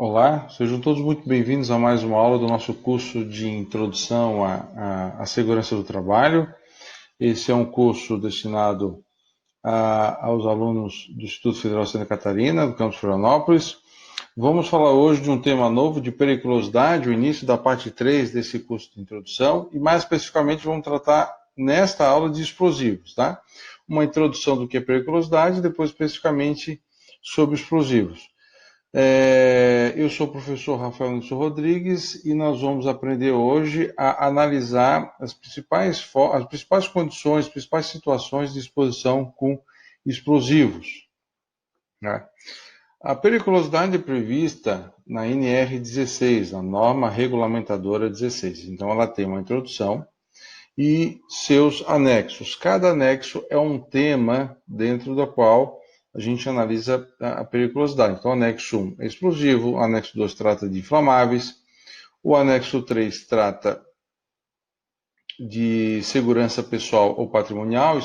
Olá, sejam todos muito bem-vindos a mais uma aula do nosso curso de Introdução à Segurança do Trabalho. Esse é um curso destinado aos alunos do Instituto Federal de Santa Catarina, do campus Florianópolis. Vamos falar hoje de um tema novo de periculosidade, o início da parte 3 desse curso de introdução, e mais especificamente vamos tratar nesta aula de explosivos, tá? Uma introdução do que é periculosidade e depois especificamente sobre explosivos. Eu sou o professor Rafael Nilson Rodrigues e nós vamos aprender hoje a analisar as principais condições, as principais situações de exposição com explosivos, né? A periculosidade é prevista na NR 16, a norma regulamentadora 16. Então, ela tem uma introdução e seus anexos. Cada anexo é um tema dentro do qual a gente analisa a periculosidade. Então, anexo 1 é explosivo, o anexo 2 trata de inflamáveis, o anexo 3 trata de segurança pessoal ou patrimonial.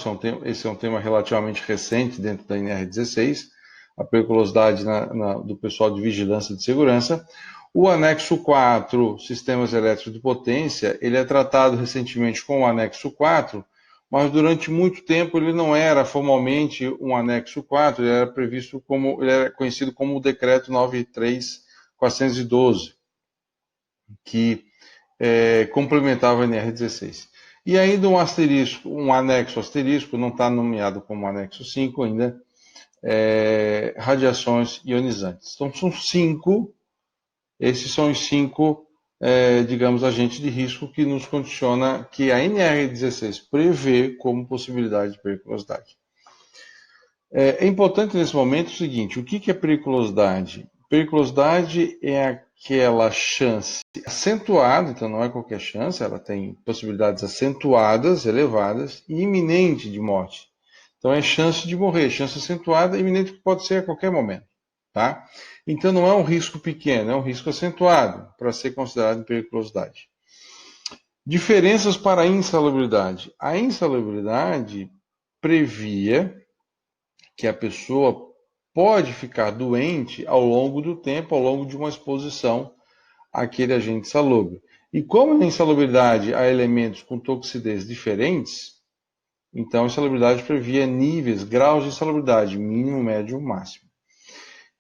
Esse é um tema relativamente recente dentro da NR16, a periculosidade do pessoal de vigilância de segurança. O anexo 4, sistemas elétricos de potência, ele é tratado recentemente com o anexo 4, mas durante muito tempo ele não era formalmente um anexo 4, ele era conhecido como o decreto 93.412, que complementava a NR16. E ainda um anexo asterisco, não está nomeado como anexo 5 ainda, radiações ionizantes. Então são 5. Esses são os 5, digamos, agentes de risco que nos condiciona, que a NR16 prevê como possibilidade de periculosidade. É importante nesse momento o seguinte: o que é periculosidade? Periculosidade é aquela chance acentuada, então não é qualquer chance, ela tem possibilidades acentuadas, elevadas e iminente de morte. Então é chance de morrer, chance acentuada, iminente, que pode ser a qualquer momento, tá? Então não é um risco pequeno, é um risco acentuado para ser considerado periculosidade. Diferenças para a insalubridade. A insalubridade previa que a pessoa pode ficar doente ao longo do tempo, ao longo de uma exposição àquele agente insalubre. E como na insalubridade há elementos com toxidez diferentes, então a insalubridade previa níveis, graus de insalubridade, mínimo, médio, máximo.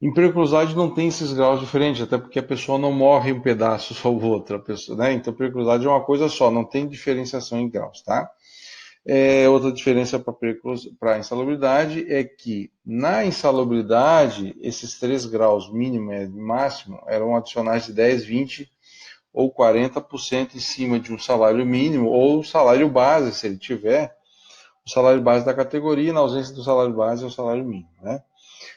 Em periculosidade não tem esses graus diferentes, até porque a pessoa não morre um pedaço só o outro, né? Então periculosidade é uma coisa só, não tem diferenciação em graus, tá? Outra diferença para a insalubridade é que na insalubridade, esses 3 graus mínimo e máximo eram adicionais de 10, 20 ou 40% em cima de um salário mínimo ou salário base, se ele tiver, o salário base da categoria, na ausência do salário base é o salário mínimo, né?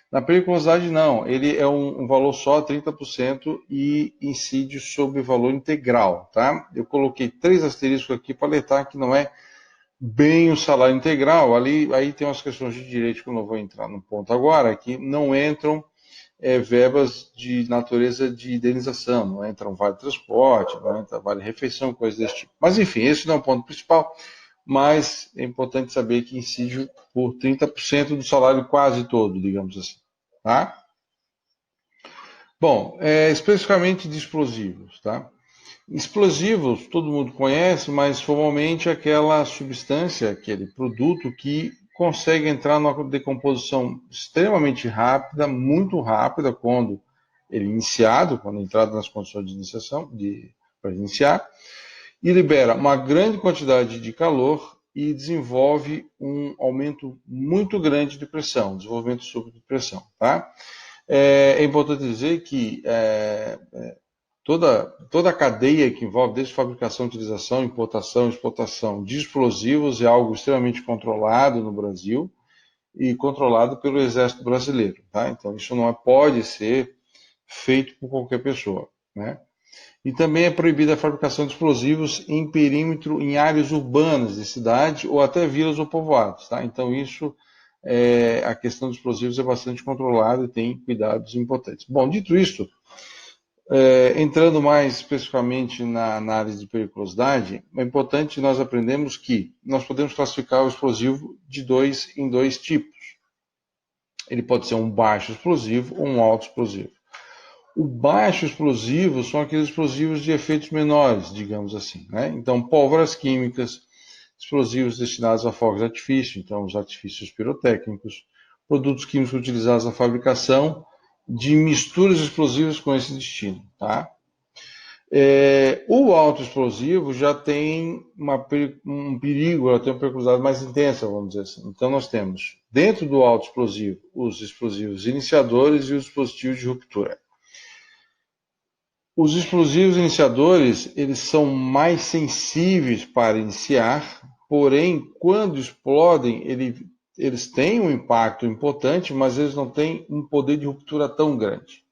Na periculosidade não, ele é um valor só, 30%, e incide sobre o valor integral, tá? Eu coloquei 3 asteriscos aqui para alertar que não é bem o salário integral. Aí tem umas questões de direito que eu não vou entrar no ponto agora, que não entram verbas de natureza de indenização, não entram vale transporte, não entra vale refeição, coisas desse tipo. Mas enfim, esse não é o ponto principal, mas é importante saber que incide por 30% do salário quase todo, digamos assim, tá? Bom, especificamente de explosivos, tá? Explosivos, todo mundo conhece, mas formalmente aquela substância, aquele produto que consegue entrar numa decomposição extremamente rápida, muito rápida, quando ele é iniciado, quando é entrado nas condições de iniciação, para iniciar, e libera uma grande quantidade de calor e desenvolve um aumento muito grande de pressão, desenvolvimento súbito de pressão, tá? É importante dizer que toda a cadeia que envolve, desde fabricação, utilização, importação, exportação de explosivos, é algo extremamente controlado no Brasil e controlado pelo Exército Brasileiro, tá? Então isso não pode ser feito por qualquer pessoa, né? E também é proibida a fabricação de explosivos em perímetro, em áreas urbanas de cidade ou até vilas ou povoados, tá? Então isso, a questão dos explosivos é bastante controlada e tem cuidados importantes. Bom, dito isso, entrando mais especificamente na análise de periculosidade, é importante nós aprendermos que nós podemos classificar o explosivo em dois tipos. Ele pode ser um baixo explosivo ou um alto explosivo. O baixo explosivo são aqueles explosivos de efeitos menores, digamos assim, né? Então, pólvoras químicas, explosivos destinados a fogos de artifício, então os artifícios pirotécnicos, produtos químicos utilizados na fabricação de misturas explosivas com esse destino, tá? O alto explosivo já tem um perigo, ela tem uma periculosidade mais intensa, vamos dizer assim. Então nós temos, dentro do alto explosivo, os explosivos iniciadores e os dispositivos de ruptura. Os explosivos iniciadores, eles são mais sensíveis para iniciar, porém, quando explodem, eles têm um impacto importante, mas eles não têm um poder de ruptura tão grande.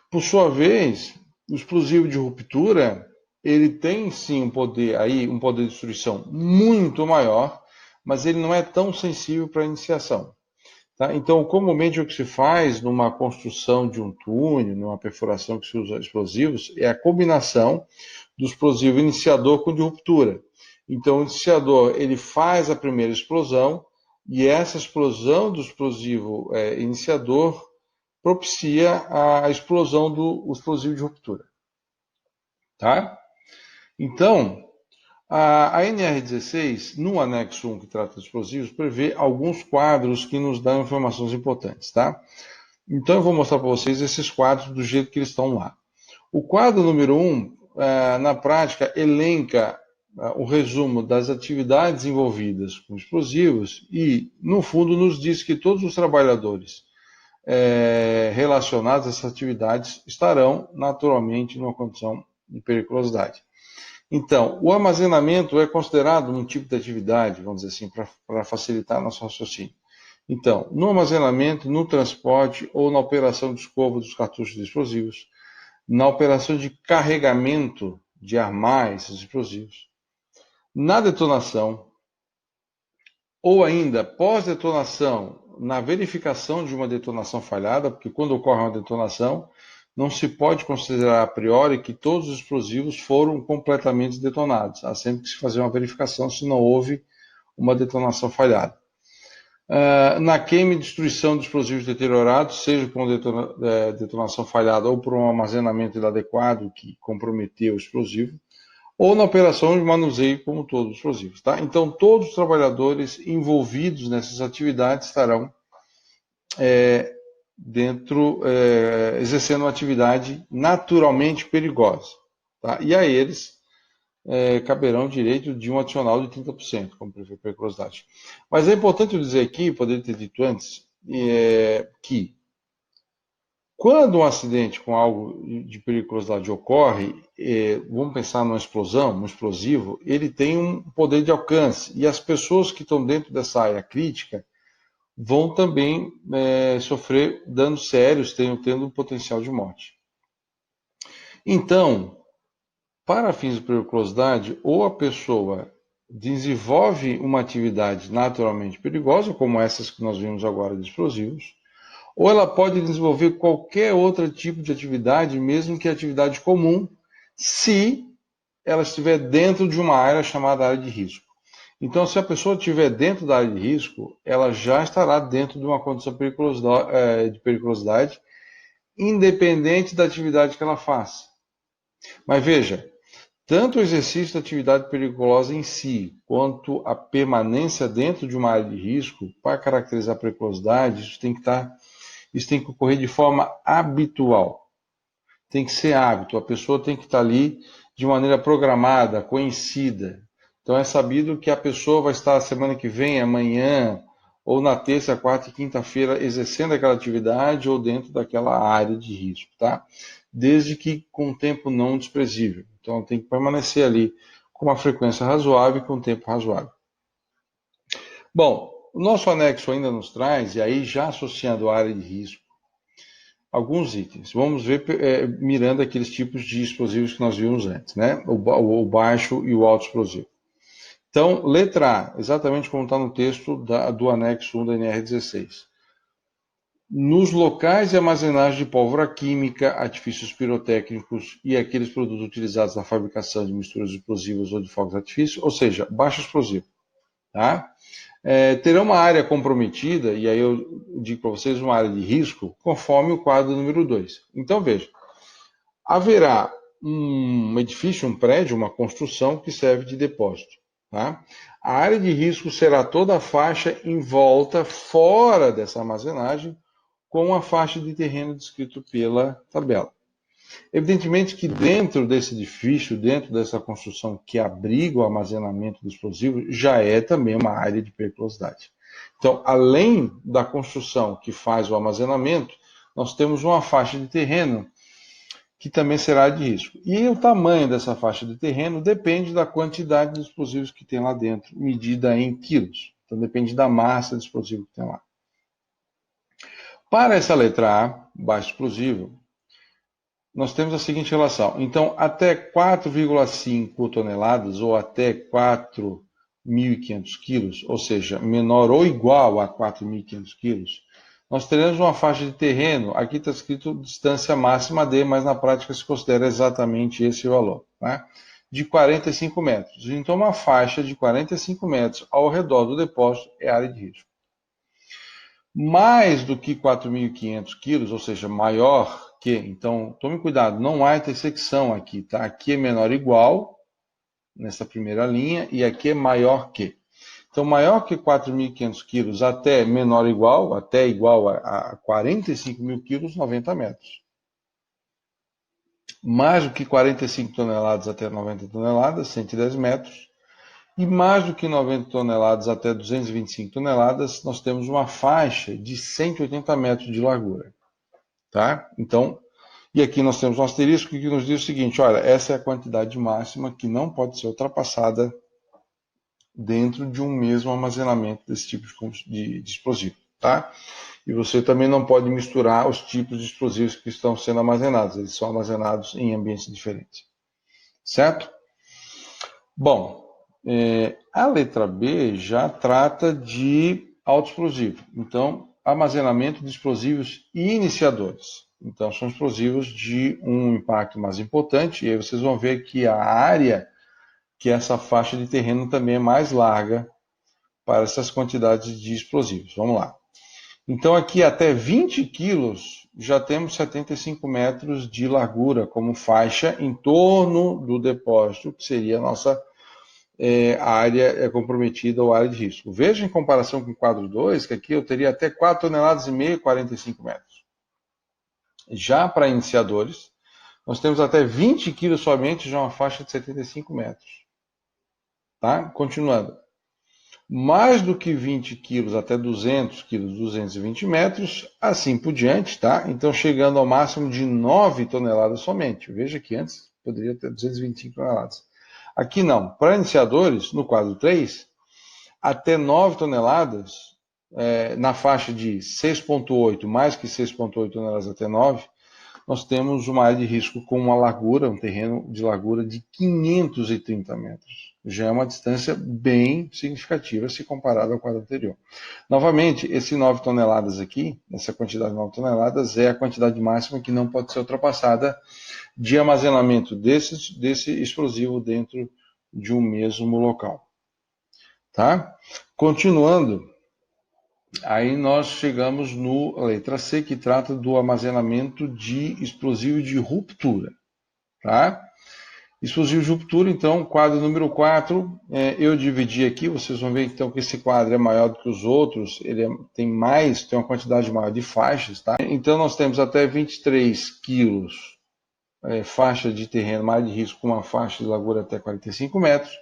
Por sua vez, o explosivo de ruptura, ele tem sim um poder de destruição muito maior, mas ele não é tão sensível para a iniciação. Tá? Então, comumente o que se faz numa construção de um túnel, numa perfuração que se usa explosivos, é a combinação do explosivo iniciador com o de ruptura. Então, o iniciador ele faz a primeira explosão e essa explosão do explosivo iniciador propicia a explosão do explosivo de ruptura. Tá? Então, a NR16, no anexo 1 que trata de explosivos, prevê alguns quadros que nos dão informações importantes. Tá? Então, eu vou mostrar para vocês esses quadros do jeito que eles estão lá. O quadro número 1, na prática, elenca o resumo das atividades envolvidas com explosivos e, no fundo, nos diz que todos os trabalhadores relacionados a essas atividades estarão naturalmente numa condição de periculosidade. Então, o armazenamento é considerado um tipo de atividade, vamos dizer assim, para facilitar nosso raciocínio. Então, no armazenamento, no transporte ou na operação de escova dos cartuchos de explosivos, na operação de carregamento de armar esses explosivos, na detonação, ou ainda pós-detonação, na verificação de uma detonação falhada, porque quando ocorre uma detonação, não se pode considerar a priori que todos os explosivos foram completamente detonados. Há sempre que se fazer uma verificação se não houve uma detonação falhada. Na queima e destruição de explosivos deteriorados, seja por uma detonação falhada ou por um armazenamento inadequado que comprometeu o explosivo, ou na operação de manuseio como todos os explosivos. Tá? Então, todos os trabalhadores envolvidos nessas atividades estarão exercendo uma atividade naturalmente perigosa. Tá? E a eles caberão o direito de um adicional de 30%, como prevê a periculosidade. Mas é importante eu dizer aqui, poderia ter dito antes, que quando um acidente com algo de periculosidade ocorre, vamos pensar numa explosão, um explosivo, ele tem um poder de alcance. E as pessoas que estão dentro dessa área crítica vão também sofrer danos sérios, tendo um potencial de morte. Então, para fins de periculosidade, ou a pessoa desenvolve uma atividade naturalmente perigosa, como essas que nós vimos agora de explosivos, ou ela pode desenvolver qualquer outro tipo de atividade, mesmo que atividade comum, se ela estiver dentro de uma área chamada área de risco. Então, se a pessoa estiver dentro da área de risco, ela já estará dentro de uma condição de periculosidade, independente da atividade que ela faça. Mas veja, tanto o exercício da atividade periculosa em si, quanto a permanência dentro de uma área de risco, para caracterizar a periculosidade, isso tem que ocorrer de forma habitual. Tem que ser hábito. A pessoa tem que estar ali de maneira programada, conhecida. Então é sabido que a pessoa vai estar semana que vem, amanhã, ou na terça, quarta e quinta-feira exercendo aquela atividade ou dentro daquela área de risco, tá? Desde que com um tempo não desprezível. Então tem que permanecer ali com uma frequência razoável e com um tempo razoável. Bom, o nosso anexo ainda nos traz, e aí já associando a área de risco, alguns itens. Vamos ver mirando aqueles tipos de explosivos que nós vimos antes, né? O baixo e o alto explosivo. Então, letra A, exatamente como está no texto do anexo 1 da NR16. Nos locais de armazenagem de pólvora química, artifícios pirotécnicos e aqueles produtos utilizados na fabricação de misturas explosivas ou de fogos de artifício, ou seja, baixo explosivo. Tá? terão uma área comprometida, e aí eu digo para vocês uma área de risco, conforme o quadro número 2. Então, veja, haverá um edifício, um prédio, uma construção que serve de depósito. Tá? A área de risco será toda a faixa em volta, fora dessa armazenagem, com a faixa de terreno descrito pela tabela. Evidentemente que dentro desse edifício, dentro dessa construção que abriga o armazenamento do explosivo, já é também uma área de periculosidade. Então, além da construção que faz o armazenamento, nós temos uma faixa de terreno que também será de risco. E o tamanho dessa faixa de terreno depende da quantidade de explosivos que tem lá dentro, medida em quilos. Então, depende da massa de explosivo que tem lá. Para essa letra A, baixo explosivo, nós temos a seguinte relação. Então, até 4,5 toneladas ou até 4.500 quilos, ou seja, menor ou igual a 4.500 quilos, nós teremos uma faixa de terreno, aqui está escrito distância máxima D, mas na prática se considera exatamente esse valor, né? De 45 metros. Então, uma faixa de 45 metros ao redor do depósito é área de risco. Mais do que 4.500 quilos, ou seja, maior que, então tome cuidado, não há intersecção aqui, tá? Aqui é menor ou igual, nessa primeira linha, e aqui é maior que. Então, maior que 4.500 quilos até menor ou igual, até igual a 45 mil quilos, 90 metros. Mais do que 45 toneladas até 90 toneladas, 110 metros. E mais do que 90 toneladas até 225 toneladas, nós temos uma faixa de 180 metros de largura. Tá? Então, e aqui nós temos um asterisco que nos diz o seguinte, olha, essa é a quantidade máxima que não pode ser ultrapassada dentro de um mesmo armazenamento desse tipo de explosivo. Tá? E você também não pode misturar os tipos de explosivos que estão sendo armazenados, eles são armazenados em ambientes diferentes. Certo? Bom, a letra B já trata de autoexplosivo. Então, armazenamento de explosivos iniciadores. Então, são explosivos de um impacto mais importante. E aí vocês vão ver que a área, que essa faixa de terreno também é mais larga para essas quantidades de explosivos. Vamos lá. Então, aqui até 20 quilos, já temos 75 metros de largura como faixa em torno do depósito, que seria a nossa área comprometida ou área de risco. Veja em comparação com o quadro 2, que aqui eu teria até 4,5 toneladas, 45 metros. Já para iniciadores, nós temos até 20 quilos somente, já uma faixa de 75 metros. Tá? Continuando. Mais do que 20 quilos até 200 quilos, 220 metros, assim por diante, tá? Então chegando ao máximo de 9 toneladas somente. Veja que antes poderia ter 225 toneladas. Aqui não. Para iniciadores, no quadro 3, até 9 toneladas, na faixa de 6,8, mais que 6,8 toneladas até 9, nós temos uma área de risco com uma largura, um terreno de largura de 530 metros. Já é uma distância bem significativa se comparada ao quadro anterior. Novamente, esse 9 toneladas aqui, essa quantidade de 9 toneladas, é a quantidade máxima que não pode ser ultrapassada de armazenamento desse explosivo dentro de um mesmo local. Tá? Continuando, aí nós chegamos no letra C, que trata do armazenamento de explosivo de ruptura. Tá? Explosivo de ruptura, então, quadro número 4, eu dividi aqui, vocês vão ver então que esse quadro é maior do que os outros, ele tem uma quantidade maior de faixas. Tá? Então nós temos até 23 quilos, faixa de terreno mais de risco com uma faixa de largura até 45 metros,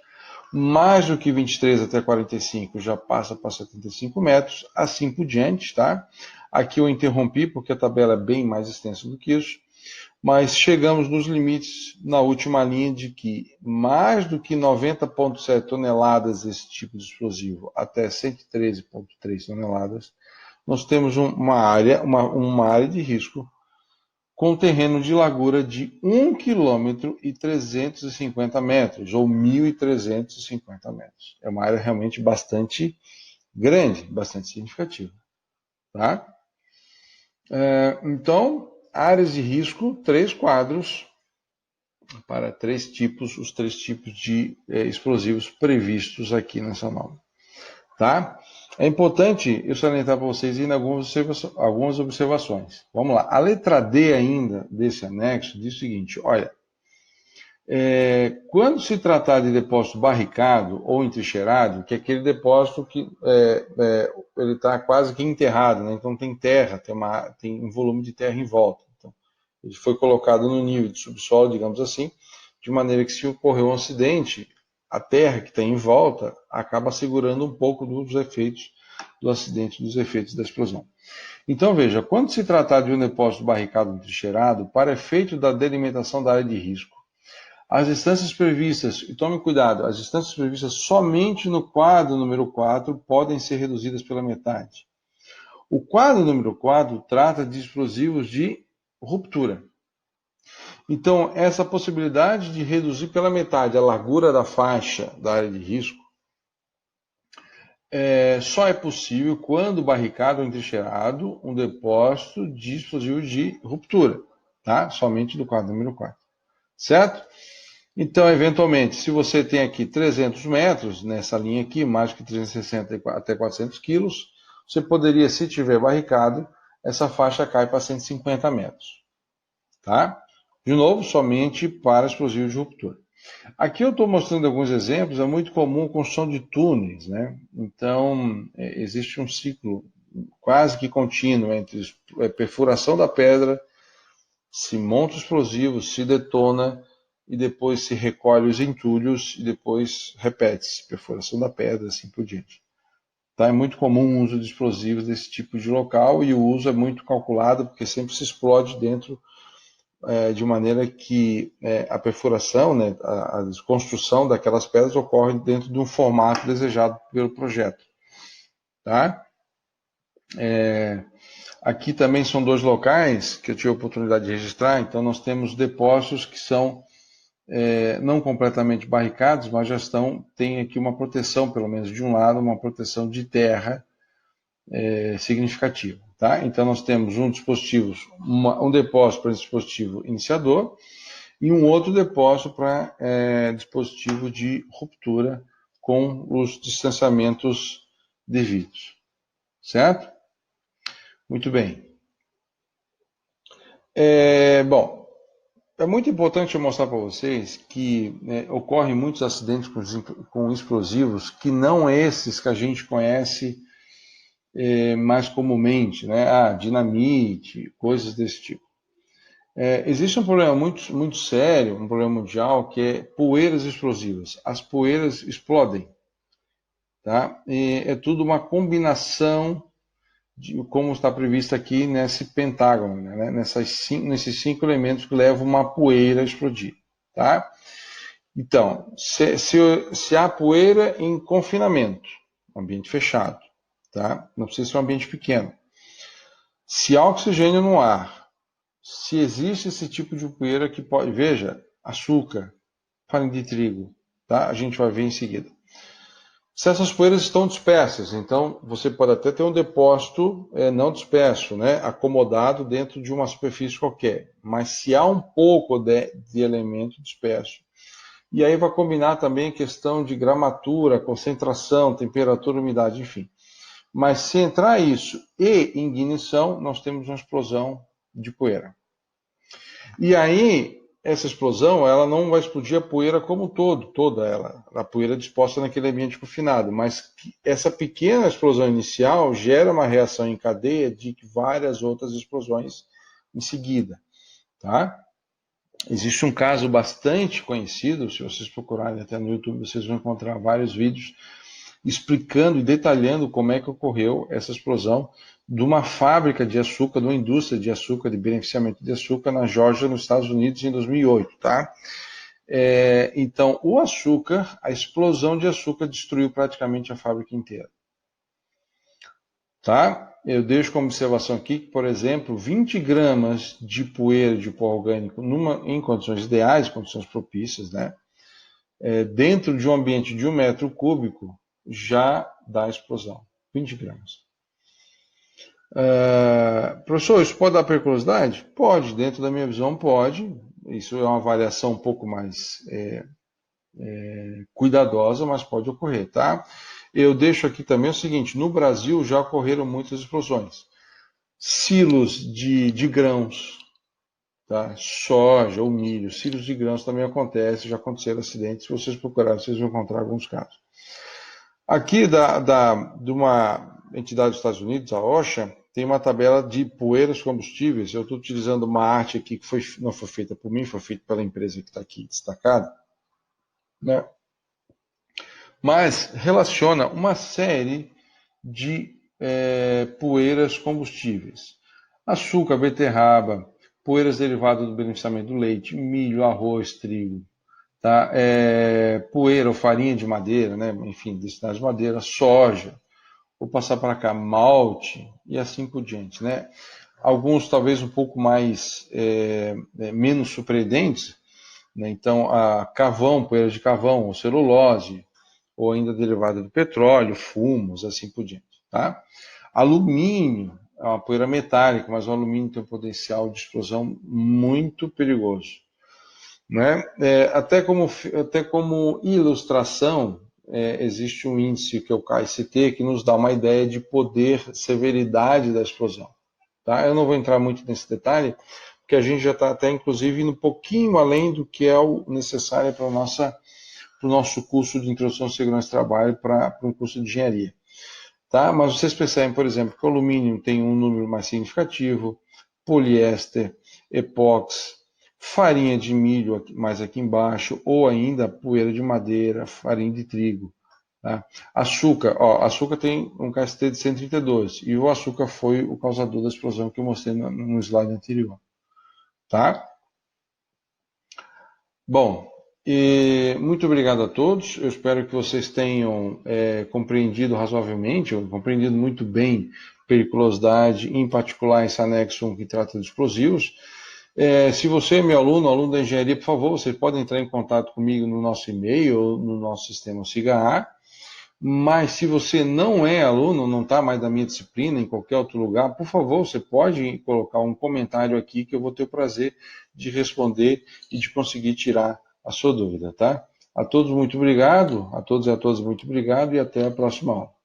mais do que 23 até 45 já passa para 75 metros, assim por diante, tá? Aqui eu interrompi porque a tabela é bem mais extensa do que isso, mas chegamos nos limites na última linha de que mais do que 90,7 toneladas desse tipo de explosivo até 113,3 toneladas, nós temos uma área de risco com terreno de largura de 1 km e 350 metros, ou 1.350 metros. É uma área realmente bastante grande, bastante significativa. Tá? Então, áreas de risco, 3 quadros para os 3 tipos de explosivos previstos aqui nessa norma. Tá? É importante eu salientar para vocês ainda algumas observações. Vamos lá. A letra D ainda desse anexo diz o seguinte, olha, quando se tratar de depósito barricado ou entrincheirado, que é aquele depósito que ele está quase que enterrado, né? Então tem terra, tem um volume de terra em volta. Então, ele foi colocado no nível de subsolo, digamos assim, de maneira que se ocorrer um acidente, a terra que tem em volta acaba segurando um pouco dos efeitos do acidente, dos efeitos da explosão. Então veja, quando se tratar de um depósito barricado ou entrincheirado, para efeito da delimitação da área de risco, as distâncias previstas, e tome cuidado, as distâncias previstas somente no quadro número 4 podem ser reduzidas pela metade. O quadro número 4 trata de explosivos de ruptura. Então, essa possibilidade de reduzir pela metade a largura da faixa da área de risco só é possível quando barricado ou entrincheirado um depósito de explosivo de ruptura, tá? Somente do quadro número 4, certo? Então, eventualmente, se você tem aqui 300 metros, nessa linha aqui, mais que 360 até 400 quilos, você poderia, se tiver barricado, essa faixa cai para 150 metros. Tá? De novo, somente para explosivos de ruptura. Aqui eu estou mostrando alguns exemplos, é muito comum a construção de túneis, né? Então, existe um ciclo quase que contínuo entre perfuração da pedra, se monta o explosivo, se detona, e depois se recolhe os entulhos e depois repete-se, perfuração da pedra, assim por diante. Tá? É muito comum o uso de explosivos desse tipo de local e o uso é muito calculado porque sempre se explode dentro de maneira que a perfuração, né, a construção daquelas pedras ocorre dentro de um formato desejado pelo projeto. Tá? Aqui também são dois locais que eu tive a oportunidade de registrar, então nós temos depósitos que são não completamente barricados, mas já tem aqui uma proteção, pelo menos de um lado, uma proteção de terra significativa. Tá? Então nós temos um depósito para dispositivo iniciador e um outro depósito para dispositivo de ruptura com os distanciamentos devidos. Certo? Muito bem. Bom, é muito importante eu mostrar para vocês que ocorrem muitos acidentes com explosivos que não esses que a gente conhece mais comumente, né? Dinamite, coisas desse tipo. Existe um problema muito, muito sério, um problema mundial, que é poeiras explosivas. As poeiras explodem. Tá? E é tudo uma combinação de como está previsto aqui nesse pentágono, né? Nesses 5 elementos que levam uma poeira a explodir. Tá? Então, se há poeira em confinamento, ambiente fechado, tá? Não precisa ser um ambiente pequeno. Se há oxigênio no ar, se existe esse tipo de poeira que pode... Veja, açúcar, farinha de trigo, tá? A gente vai ver em seguida. Se essas poeiras estão dispersas, então você pode até ter um depósito não disperso, né, acomodado dentro de uma superfície qualquer. Mas se há um pouco de elemento disperso, e aí vai combinar também a questão de gramatura, concentração, temperatura, umidade, enfim. Mas se entrar isso e ignição, nós temos uma explosão de poeira. E aí, essa explosão, ela não vai explodir a poeira como toda ela, a poeira disposta naquele ambiente confinado, mas essa pequena explosão inicial gera uma reação em cadeia de várias outras explosões em seguida, tá? Existe um caso bastante conhecido, se vocês procurarem até no YouTube, vocês vão encontrar vários vídeos explicando e detalhando como é que ocorreu essa explosão de uma fábrica de açúcar, de uma indústria de açúcar, de beneficiamento de açúcar na Geórgia, nos Estados Unidos, em 2008, tá? Então, o açúcar, a explosão de açúcar destruiu praticamente a fábrica inteira. Tá? Eu deixo como observação aqui que, por exemplo, 20 gramas de poeira de pó orgânico em condições ideais, condições propícias, né? Dentro de um ambiente de 1 metro cúbico, já dá explosão. 20 gramas. Professor, isso pode dar periculosidade? Pode, dentro da minha visão pode. Isso é uma avaliação um pouco mais cuidadosa, mas pode ocorrer, tá? Eu deixo aqui também o seguinte, no Brasil já ocorreram muitas explosões. Silos de grãos, tá? Soja ou milho, silos de grãos também acontece, já aconteceram acidentes, se vocês procurarem, vocês vão encontrar alguns casos. Aqui de uma entidade dos Estados Unidos, a OSHA, tem uma tabela de poeiras combustíveis. Eu estou utilizando uma arte aqui que não foi feita por mim, foi feita pela empresa que está aqui destacada, né? Mas relaciona uma série de poeiras combustíveis. Açúcar, beterraba, poeiras derivadas do beneficiamento do leite, milho, arroz, trigo, tá? Poeira ou farinha de madeira, né? Enfim, destinados de madeira, soja, vou passar para cá, malte e assim por diante, né? Alguns talvez um pouco mais, menos surpreendentes, né? Então, a carvão, poeira de carvão, ou celulose, ou ainda derivada do petróleo, fumos, assim por diante, tá? Alumínio é uma poeira metálica, mas o alumínio tem um potencial de explosão muito perigoso, né? Até como ilustração, existe um índice que é o KST, que nos dá uma ideia de poder, severidade da explosão. Tá? Eu não vou entrar muito nesse detalhe, porque a gente já está até, inclusive, indo um pouquinho além do que é o necessário para o nosso curso de Introdução à Segurança do Trabalho, para um curso de engenharia. Tá? Mas vocês percebem, por exemplo, que o alumínio tem um número mais significativo, poliéster, epóxi, farinha de milho mais aqui embaixo, ou ainda poeira de madeira, farinha de trigo. Tá? Açúcar tem um KST de 132, e o açúcar foi o causador da explosão que eu mostrei no slide anterior. Tá? Bom, muito obrigado a todos. Eu espero que vocês tenham compreendido razoavelmente, ou compreendido muito bem periculosidade, em particular esse anexo 1 que trata de explosivos. Se você é meu aluno da engenharia, por favor, vocês podem entrar em contato comigo no nosso e-mail ou no nosso sistema SIGA-A. Mas se você não é aluno, não está mais na minha disciplina, em qualquer outro lugar, por favor, você pode colocar um comentário aqui que eu vou ter o prazer de responder e de conseguir tirar a sua dúvida, tá? A todos muito obrigado, a todos e a todas muito obrigado e até a próxima aula.